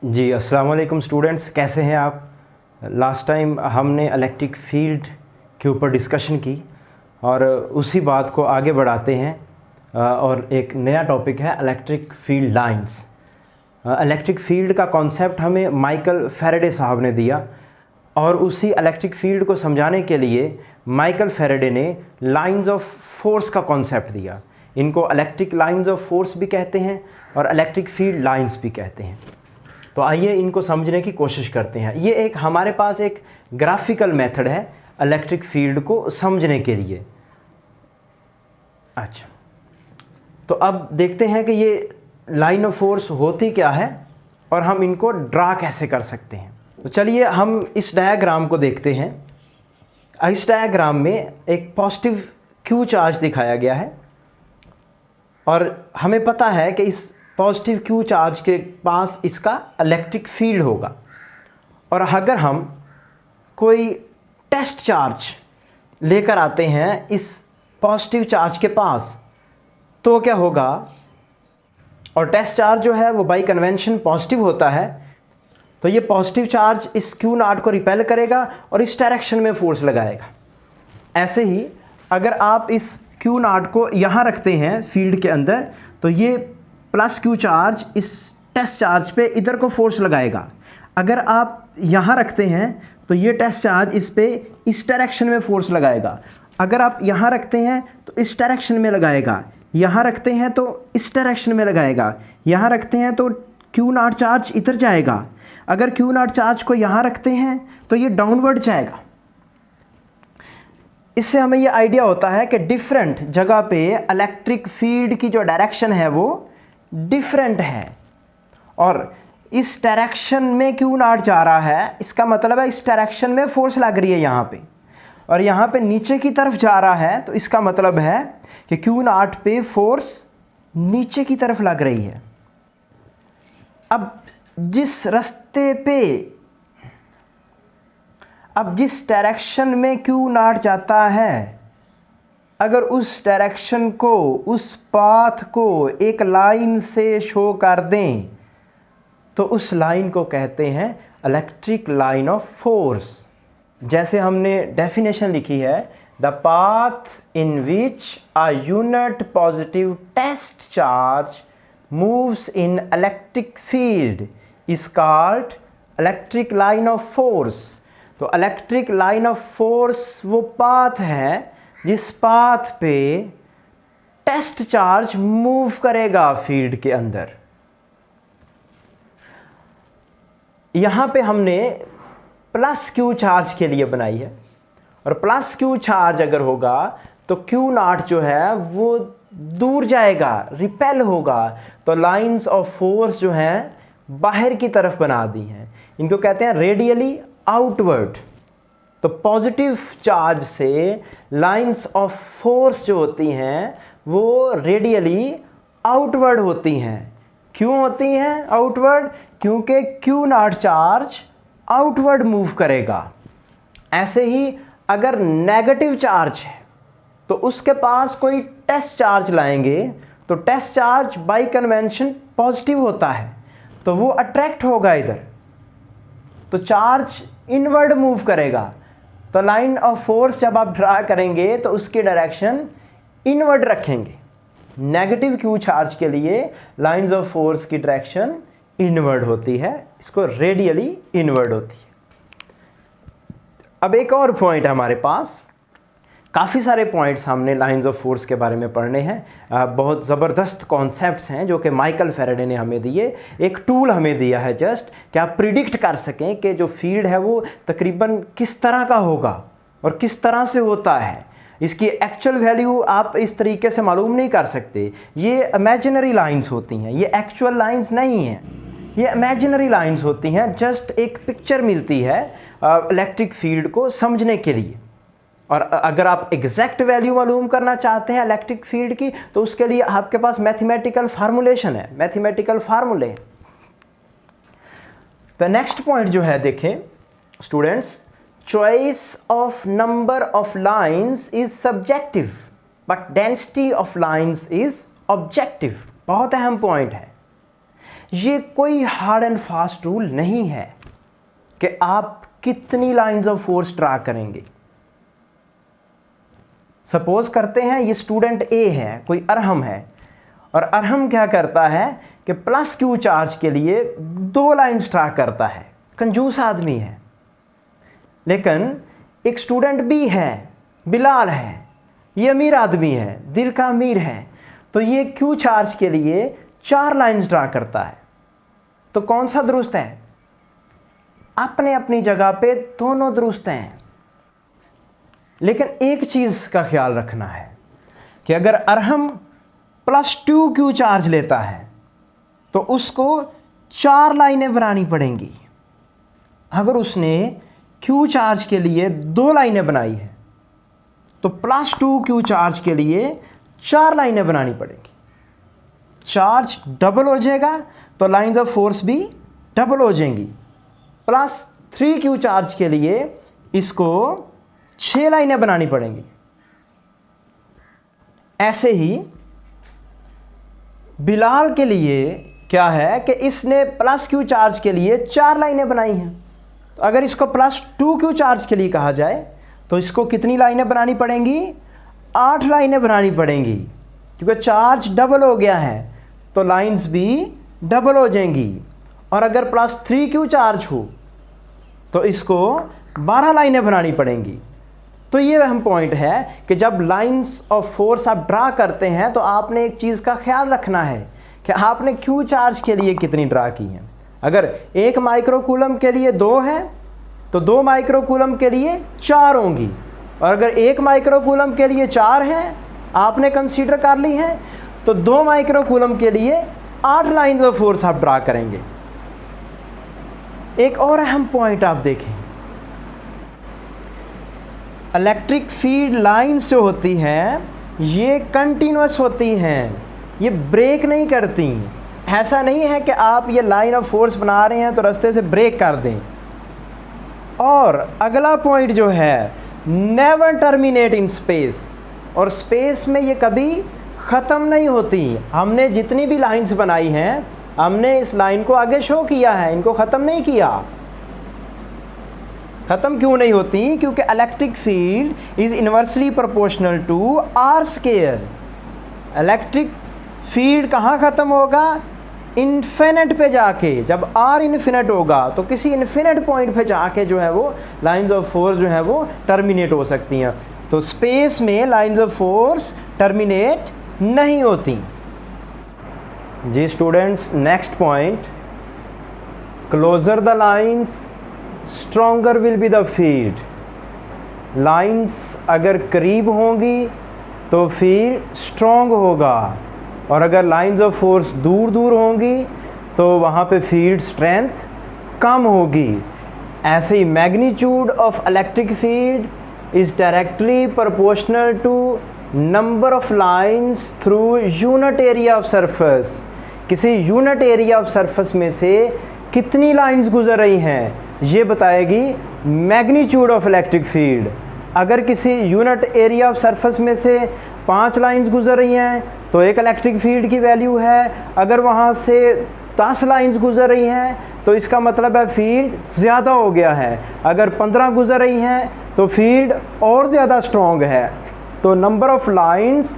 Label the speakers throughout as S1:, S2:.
S1: जी अस्सलाम वालेकुम स्टूडेंट्स, कैसे हैं आप। लास्ट टाइम हमने इलेक्ट्रिक फील्ड के ऊपर डिस्कशन की और उसी बात को आगे बढ़ाते हैं और एक नया टॉपिक है electric field lines. Electric field का कॉन्सेप्ट हमें माइकल फैराडे साहब ने दिया और उसी इलेक्ट्रिक फील्ड को समझाने के लिए माइकल फैराडे ने लाइंस ऑफ फोर्स का कॉन्सेप्ट दिया। इनको इलेक्ट्रिक लाइंस ऑफ फोर्स भी कहते हैं और इलेक्ट्रिक फील्ड लाइंस भी कहते हैं। तो आइए इनको समझने की कोशिश करते हैं। ये एक हमारे पास एक ग्राफिकल मेथड है इलेक्ट्रिक फील्ड को समझने के लिए। अच्छा, तो अब देखते हैं कि ये लाइन ऑफ फोर्स होती क्या है और हम इनको ड्रा कैसे कर सकते हैं। तो चलिए हम इस डायग्राम को देखते हैं। इस डायग्राम में एक पॉजिटिव क्यू चार्ज दिखाया गया है और हमें पता है कि इस पॉजिटिव क्यू चार्ज के पास इसका इलेक्ट्रिक फील्ड होगा। और अगर हम कोई टेस्ट चार्ज लेकर आते हैं इस पॉजिटिव चार्ज के पास तो क्या होगा, और टेस्ट चार्ज जो है वो बाय कन्वेंशन पॉजिटिव होता है, तो ये पॉजिटिव चार्ज इस क्यू नॉट को रिपेल करेगा और इस डायरेक्शन में फोर्स लगाएगा। ऐसे ही अगर आप इस क्यू नॉट को यहाँ रखते हैं फील्ड के अंदर, तो ये प्लस क्यू चार्ज इस टेस्ट चार्ज पे इधर को फोर्स लगाएगा। अगर आप यहाँ रखते हैं तो ये टेस्ट चार्ज इस पे इस डायरेक्शन में फोर्स लगाएगा। अगर आप यहाँ रखते हैं तो इस डायरेक्शन में लगाएगा, यहाँ रखते हैं तो इस डायरेक्शन में लगाएगा, यहाँ रखते हैं तो क्यू नॉट चार्ज इधर जाएगा। अगर क्यू नॉट चार्ज को यहाँ रखते हैं तो ये डाउनवर्ड जाएगा। इससे हमें ये आइडिया होता है कि डिफरेंट जगह पे इलेक्ट्रिक फील्ड की जो डायरेक्शन है वो डिफरेंट है और इस डायरेक्शन में क्यू नॉट जा रहा है, इसका मतलब है इस डायरेक्शन में फोर्स लग रही है यहाँ पे, और यहाँ पे नीचे की तरफ जा रहा है तो इसका मतलब है कि क्यू नॉट पे फोर्स नीचे की तरफ लग रही है। अब जिस डायरेक्शन में क्यू नॉट जाता है, अगर उस डायरेक्शन को, उस पाथ को एक लाइन से शो कर दें तो उस लाइन को कहते हैं इलेक्ट्रिक लाइन ऑफ फोर्स। जैसे हमने डेफिनेशन लिखी है, the path in which a unit positive test charge moves in electric field is called electric line of force. तो इलेक्ट्रिक लाइन ऑफ फोर्स वो पाथ है जिस पाथ पे टेस्ट चार्ज मूव करेगा फील्ड के अंदर। यहां पे हमने प्लस क्यू चार्ज के लिए बनाई है और प्लस क्यू चार्ज अगर होगा तो क्यू नॉट जो है वो दूर जाएगा, रिपेल होगा। तो लाइंस ऑफ फोर्स जो हैं बाहर की तरफ बना दी हैं, इनको कहते हैं रेडियली आउटवर्ड। तो पॉजिटिव चार्ज से लाइंस ऑफ फोर्स जो होती हैं वो रेडियली आउटवर्ड होती हैं। क्यों होती हैं आउटवर्ड? क्योंकि Q not charge outward move करेगा। ऐसे ही अगर नेगेटिव चार्ज है तो उसके पास कोई टेस्ट चार्ज लाएंगे तो test charge by convention positive होता है, तो वो अट्रैक्ट होगा इधर, तो चार्ज इनवर्ड मूव करेगा। तो लाइन ऑफ फोर्स जब आप ड्रा करेंगे तो उसकी डायरेक्शन इनवर्ड रखेंगे। नेगेटिव क्यू चार्ज के लिए लाइंस ऑफ फोर्स की डायरेक्शन इनवर्ड होती है, इसको रेडियली इनवर्ड होती है। अब एक और पॉइंट है हमारे पास, काफ़ी सारे पॉइंट्स हमने लाइंस ऑफ फोर्स के बारे में पढ़ने हैं। बहुत ज़बरदस्त कॉन्सेप्ट्स हैं जो कि माइकल फैराडे ने हमें दिए। एक टूल हमें दिया है जस्ट कि आप प्रिडिक्ट कर सकें कि जो फील्ड है वो तकरीबन किस तरह का होगा और किस तरह से होता है। इसकी एक्चुअल वैल्यू आप इस तरीके से मालूम नहीं कर सकते। ये इमेजिनरी लाइंस होती हैं, ये एक्चुअल लाइंस नहीं हैं, ये इमेजिनरी लाइंस होती हैं। जस्ट एक पिक्चर मिलती है इलेक्ट्रिक फील्ड को समझने के लिए। और अगर आप एग्जैक्ट वैल्यू मालूम करना चाहते हैं इलेक्ट्रिक फील्ड की तो उसके लिए आपके पास मैथमेटिकल फार्मूलेशन है, मैथमेटिकल फार्मूले। तो नेक्स्ट पॉइंट जो है देखें students, choice of number of lines is subjective but density of lines is objective. बहुत अहम पॉइंट है। ये कोई हार्ड एंड फास्ट रूल नहीं है कि आप कितनी लाइंस ऑफ फोर्स ड्रा करेंगे। सपोज करते हैं ये स्टूडेंट ए है, कोई अरहम है, और अरहम क्या करता है कि प्लस क्यू चार्ज के लिए 2 लाइन्स ड्रा करता है, कंजूस आदमी है। लेकिन एक स्टूडेंट बी है, बिलाल है, ये अमीर आदमी है, दिल का अमीर है, तो ये क्यू चार्ज के लिए 4 लाइन्स ड्रा करता है। तो कौन सा दुरुस्त है? अपने अपनी जगह पे दोनों दुरुस्त हैं। लेकिन एक चीज़ का ख्याल रखना है कि अगर अरहम +2 क्यू चार्ज लेता है तो उसको 4 लाइनें बनानी पड़ेंगी। अगर उसने क्यू चार्ज के लिए 2 लाइनें बनाई है तो +2 क्यू चार्ज के लिए 4 लाइनें बनानी पड़ेंगी। चार्ज डबल हो जाएगा तो लाइंस ऑफ फोर्स भी डबल हो जाएंगी। +3 क्यू चार्ज के लिए इसको 6 लाइनें बनानी पड़ेंगी। ऐसे ही बिलाल के लिए क्या है कि इसने +Q चार्ज के लिए 4 लाइनें बनाई हैं। तो अगर इसको +2Q चार्ज के लिए कहा जाए तो इसको कितनी लाइनें बनानी पड़ेंगी? 8 लाइनें बनानी पड़ेंगी, क्योंकि चार्ज डबल हो गया है तो लाइंस भी डबल हो जाएंगी। और अगर +3Q चार्ज हो तो इसको 12 लाइनें बनानी पड़ेंगी। तो ये अहम पॉइंट है कि जब लाइंस ऑफ फोर्स आप ड्रा करते हैं तो आपने एक चीज़ का ख्याल रखना है कि आपने क्यू चार्ज के लिए कितनी ड्रा की है। अगर 1 माइक्रोकूलम के लिए 2 है तो 2 माइक्रोकूलम के लिए 4 होंगी, और अगर 1 माइक्रोकूलम के लिए 4 हैं आपने कंसीडर कर ली है तो 2 माइक्रोकूलम के लिए 8 लाइंस ऑफ फोर्स आप ड्रा करेंगे। एक और अहम पॉइंट आप देखें, इलेक्ट्रिक फील्ड लाइन्स जो होती हैं ये कंटिन्यूस होती हैं, ये ब्रेक नहीं करती। ऐसा नहीं है कि आप ये लाइन ऑफ फोर्स बना रहे हैं तो रास्ते से ब्रेक कर दें। और अगला पॉइंट जो है, नेवर टर्मिनेट इन स्पेस, और स्पेस में ये कभी ख़त्म नहीं होती। हमने जितनी भी लाइंस बनाई हैं हमने इस लाइन को आगे शो किया है, इनको ख़त्म नहीं किया। ख़त्म क्यों नहीं होती? क्योंकि electric field is inversely proportional to r square. Electric field कहाँ ख़त्म होगा? इन्फिनिट पे जाके। जब आर इन्फिनिट होगा तो किसी इन्फिनिट पॉइंट पे जाके जो है वो लाइंस ऑफ फोर्स जो है वो टर्मिनेट हो सकती हैं। तो स्पेस में लाइंस ऑफ फोर्स टर्मिनेट नहीं होती। जी students, next point, closer the lines stronger will be the field. Lines अगर करीब होंगी तो फील्ड स्ट्रॉन्ग होगा, और अगर लाइंस ऑफ फोर्स दूर दूर होंगी तो वहाँ पे फील्ड स्ट्रेंथ कम होगी। ऐसे ही magnitude of electric field is directly proportional to number of lines through unit area of surface. किसी यूनिट एरिया ऑफ सरफेस में से कितनी लाइंस गुजर रही हैं ये बताएगी मैग्नीट्यूड ऑफ इलेक्ट्रिक फील्ड। अगर किसी यूनिट एरिया ऑफ सरफेस में से 5 लाइंस गुजर रही हैं तो एक इलेक्ट्रिक फील्ड की वैल्यू है। अगर वहाँ से 10 लाइंस गुजर रही हैं तो इसका मतलब है फील्ड ज़्यादा हो गया है। अगर 15 गुजर रही हैं तो फील्ड और ज़्यादा स्ट्रॉन्ग है। तो number of lines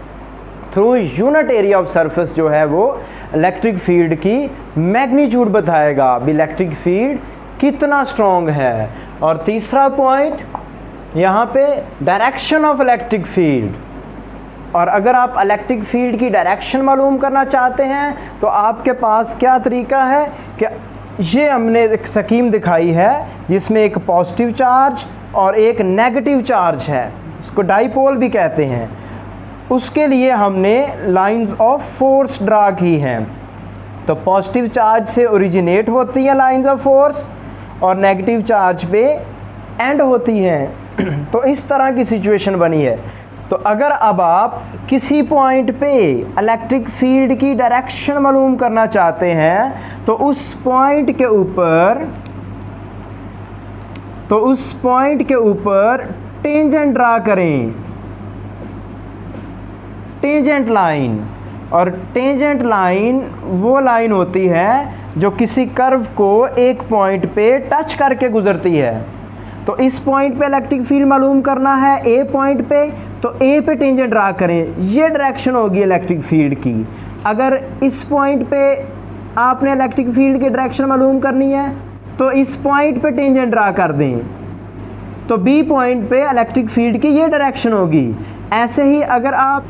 S1: through unit area of surface जो है वो इलेक्ट्रिक फील्ड की मैग्नीट्यूड बताएगा, भी इलेक्ट्रिक फील्ड कितना स्ट्रॉन्ग है। और तीसरा पॉइंट यहाँ पे डायरेक्शन ऑफ इलेक्ट्रिक फील्ड। और अगर आप इलेक्ट्रिक फील्ड की डायरेक्शन मालूम करना चाहते हैं तो आपके पास क्या तरीका है कि ये हमने एक स्कीम दिखाई है जिसमें एक पॉजिटिव चार्ज और एक नेगेटिव चार्ज है, उसको डाइपोल भी कहते हैं। उसके लिए हमने लाइंस ऑफ फोर्स ड्रा की हैं। तो पॉजिटिव चार्ज से ओरिजिनेट होती हैं लाइंस ऑफ फोर्स और नेगेटिव चार्ज पे एंड होती हैं। तो इस तरह की सिचुएशन बनी है। तो अगर अब आप किसी पॉइंट पे इलेक्ट्रिक फील्ड की डायरेक्शन मालूम करना चाहते हैं तो उस पॉइंट के ऊपर टेंजेंट ड्रा करें, टेंजेंट लाइन। और टेंजेंट लाइन वो लाइन होती है जो किसी कर्व को एक पॉइंट पे टच करके गुजरती है। तो इस पॉइंट पे इलेक्ट्रिक फील्ड मालूम करना है ए पॉइंट पे, तो ए पे टेंजेंट ड्रा करें, ये डायरेक्शन होगी इलेक्ट्रिक फील्ड की। अगर इस पॉइंट पे आपने इलेक्ट्रिक फील्ड की डायरेक्शन मालूम करनी है तो इस पॉइंट पे टेंजेंट ड्रा कर दें, तो बी पॉइंट पे इलेक्ट्रिक फील्ड की ये डायरेक्शन होगी। ऐसे ही अगर आप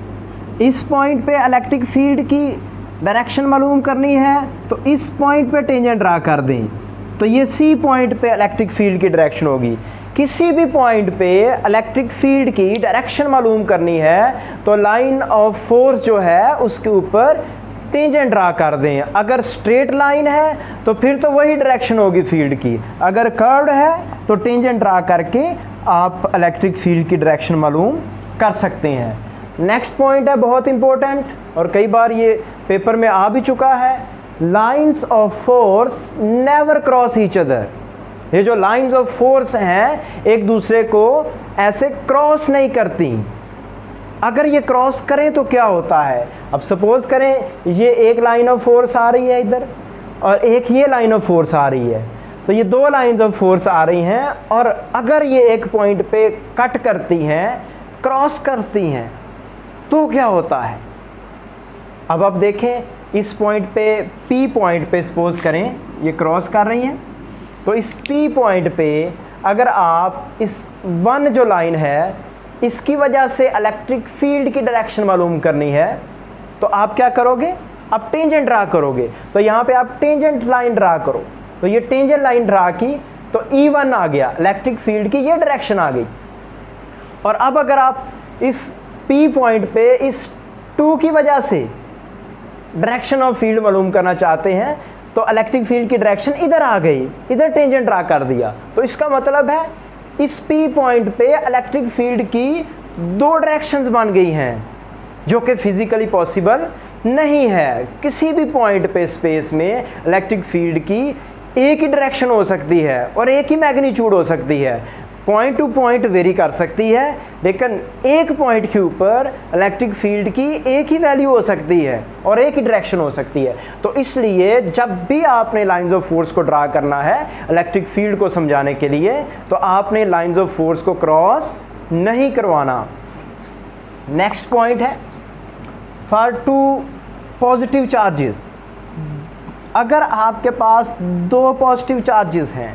S1: इस पॉइंट पे इलेक्ट्रिक फील्ड की डायरेक्शन मालूम करनी है तो इस पॉइंट पे टेंजेंट ड्रा कर दें, तो ये सी पॉइंट पे इलेक्ट्रिक फील्ड की डायरेक्शन होगी। किसी भी पॉइंट पे इलेक्ट्रिक फील्ड की डायरेक्शन मालूम करनी है तो लाइन ऑफ फोर्स जो है उसके ऊपर टेंजेंट ड्रा कर दें। अगर स्ट्रेट लाइन है तो फिर तो वही डायरेक्शन होगी फील्ड की, अगर कर्व्ड है तो टेंजेंट ड्रा करके आप इलेक्ट्रिक फील्ड की डायरेक्शन मालूम कर सकते हैं। नेक्स्ट पॉइंट है बहुत इंपॉर्टेंट और कई बार ये पेपर में आ भी चुका है, lines of force never cross each other. ये जो लाइंस ऑफ फोर्स हैं एक दूसरे को ऐसे क्रॉस नहीं करती। अगर ये क्रॉस करें तो क्या होता है, अब सपोज करें ये एक लाइन ऑफ फोर्स आ रही है इधर और एक ये लाइन ऑफ फोर्स आ रही है, तो ये दो लाइंस ऑफ फोर्स आ रही हैं और अगर ये एक पॉइंट पे कट करती हैं, क्रॉस करती हैं, तो क्या होता है। अब आप देखें इस पॉइंट पे P पॉइंट पे सपोज करें ये क्रॉस कर रही हैं, तो इस P पॉइंट पे अगर आप इस 1 जो लाइन है इसकी वजह से इलेक्ट्रिक फील्ड की डायरेक्शन मालूम करनी है तो आप क्या करोगे, आप टेंजेंट ड्रा करोगे। तो यहाँ पे आप टेंजेंट लाइन ड्रा करो, तो ये टेंजेंट लाइन ड्रा की तो E1 आ गया, इलेक्ट्रिक फील्ड की ये डायरेक्शन आ गई। और अब अगर आप इस P पॉइंट पे इस 2 की वजह से डायरेक्शन ऑफ फील्ड मालूम करना चाहते हैं तो इलेक्ट्रिक फील्ड की डायरेक्शन इधर आ गई, इधर टेंजेंट ड्रा कर दिया, तो इसका मतलब है इस P पॉइंट पे इलेक्ट्रिक फील्ड की 2 डायरेक्शंस बन गई हैं, जो कि फिजिकली पॉसिबल नहीं है। किसी भी पॉइंट पे स्पेस में इलेक्ट्रिक फील्ड की एक ही डायरेक्शन हो सकती है और एक ही मैग्नीट्यूड हो सकती है, पॉइंट टू पॉइंट वेरी कर सकती है, लेकिन एक पॉइंट के ऊपर इलेक्ट्रिक फील्ड की एक ही वैल्यू हो सकती है और एक ही डायरेक्शन हो सकती है। तो इसलिए जब भी आपने लाइंस ऑफ फोर्स को ड्रा करना है इलेक्ट्रिक फील्ड को समझाने के लिए तो आपने लाइंस ऑफ फोर्स को क्रॉस नहीं करवाना। नेक्स्ट पॉइंट है फॉर 2 पॉजिटिव चार्जेस। अगर आपके पास 2 पॉजिटिव चार्जेस हैं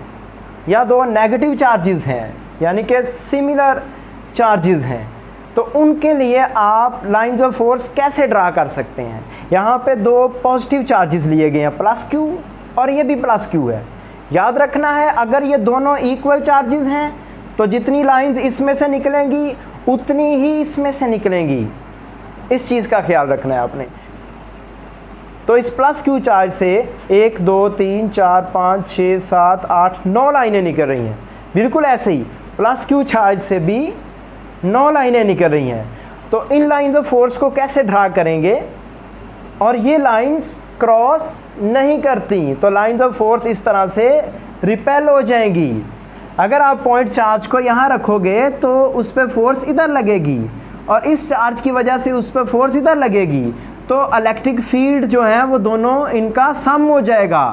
S1: या 2 नेगेटिव चार्जेस हैं, यानी कि सिमिलर चार्जेस हैं, तो उनके लिए आप लाइंस ऑफ फोर्स कैसे ड्रा कर सकते हैं। यहाँ पे 2 पॉजिटिव चार्जेस लिए गए हैं, प्लस Q और ये भी प्लस Q है। याद रखना है अगर ये दोनों इक्वल चार्जेस हैं तो जितनी लाइंस इसमें से निकलेंगी उतनी ही इसमें से निकलेंगी, इस चीज़ का ख्याल रखना है आपने। तो इस प्लस Q चार्ज से 1 2 3 4 5 6 7 8 9 लाइनें निकल रही हैं। बिल्कुल ऐसे ही प्लस Q चार्ज से भी 9 लाइनें निकल रही हैं। तो इन लाइंस ऑफ फोर्स को कैसे ड्रा करेंगे, और ये लाइंस क्रॉस नहीं करती, तो लाइंस ऑफ फोर्स इस तरह से रिपेल हो जाएंगी। अगर आप पॉइंट चार्ज को यहाँ रखोगे तो उस पर फोर्स इधर लगेगी और इस चार्ज की वजह से उस पर फोर्स इधर लगेगी, तो इलेक्ट्रिक फील्ड जो है वो दोनों इनका सम हो जाएगा,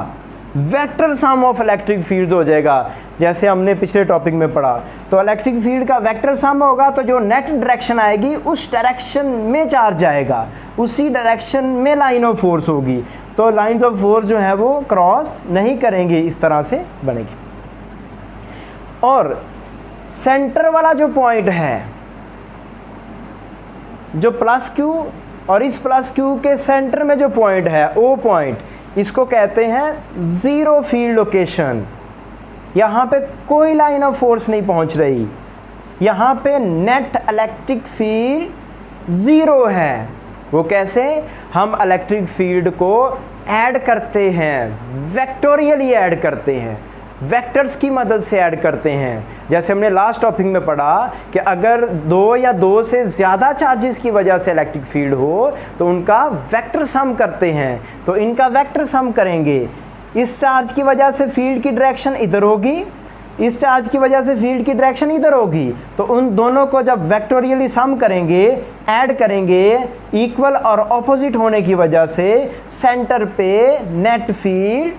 S1: vector sum of electric field हो जाएगा, जैसे हमने पिछले टॉपिक में पढ़ा। तो इलेक्ट्रिक फील्ड का वेक्टर सम होगा तो जो नेट डायरेक्शन आएगी उस डायरेक्शन में चार्ज जाएगा, उसी डायरेक्शन में लाइन ऑफ फोर्स होगी, तो लाइंस ऑफ फोर्स जो है वो क्रॉस नहीं करेंगे, इस तरह से बनेगी। और सेंटर वाला जो पॉइंट है, जो प्लस Q और इस प्लस Q के सेंटर में जो पॉइंट है O पॉइंट, इसको कहते हैं ज़ीरो फील्ड लोकेशन। यहाँ पे कोई लाइन ऑफ फोर्स नहीं पहुँच रही, यहाँ पे नेट इलेक्ट्रिक फील्ड ज़ीरो है। वो कैसे, हम इलेक्ट्रिक फील्ड को ऐड करते हैं, वेक्टोरियली ऐड करते हैं, वेक्टर्स की मदद से ऐड करते हैं। जैसे हमने लास्ट टॉपिक में पढ़ा कि अगर 2 या 2 से ज़्यादा चार्जेस की वजह से इलेक्ट्रिक फील्ड हो तो उनका वेक्टर सम करते हैं, तो इनका वेक्टर सम करेंगे। इस चार्ज की वजह से फील्ड की डायरेक्शन इधर होगी, इस चार्ज की वजह से फील्ड की डायरेक्शन इधर होगी, तो उन दोनों को जब वेक्टोरियली सम करेंगे, ऐड करेंगे, इक्वल और ऑपोजिट होने की वजह से सेंटर पे नेट फील्ड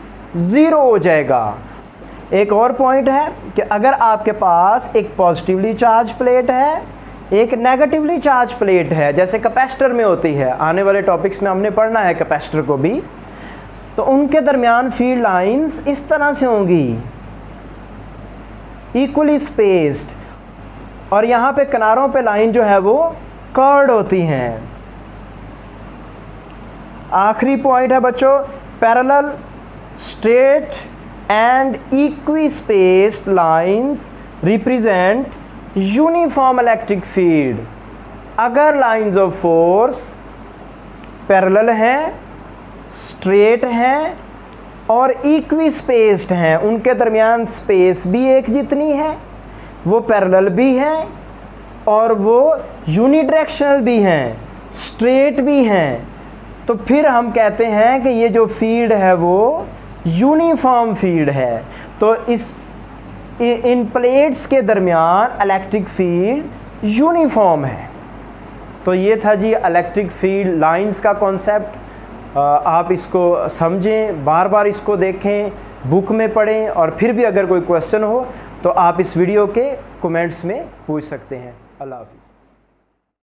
S1: 0 हो जाएगा। एक और पॉइंट है कि अगर आपके पास एक पॉजिटिवली चार्ज प्लेट है, एक नेगेटिवली चार्ज प्लेट है, जैसे कैपेसिटर में होती है, आने वाले टॉपिक्स में हमने पढ़ना है कैपेसिटर को भी, तो उनके दरमियान फील्ड लाइंस इस तरह से होंगी, इक्वली स्पेस्ड, और यहाँ पे किनारों पे लाइन जो है वो कर्व्ड होती हैं। आखिरी पॉइंट है बच्चों, parallel, straight and equi spaced lines represent uniform electric field. अगर लाइंस ऑफ फोर्स पैरेलल हैं, स्ट्रेट हैं और इक्वी स्पेस्ड हैं, उनके दरमियान स्पेस भी एक जितनी है, वो पैरेलल भी हैं और वो यूनिडायरेक्शनल भी हैं, स्ट्रेट भी हैं, तो फिर हम कहते हैं कि ये जो फील्ड है वो यूनिफॉर्म फील्ड है। तो इन प्लेट्स के दरमियान इलेक्ट्रिक फील्ड यूनिफॉर्म है। तो ये था जी इलेक्ट्रिक फील्ड लाइंस का कॉन्सेप्ट। आप इसको समझें, बार बार इसको देखें, बुक में पढ़ें, और फिर भी अगर कोई क्वेश्चन हो तो आप इस वीडियो के कमेंट्स में पूछ सकते हैं। अल्लाह हाफ़िज़।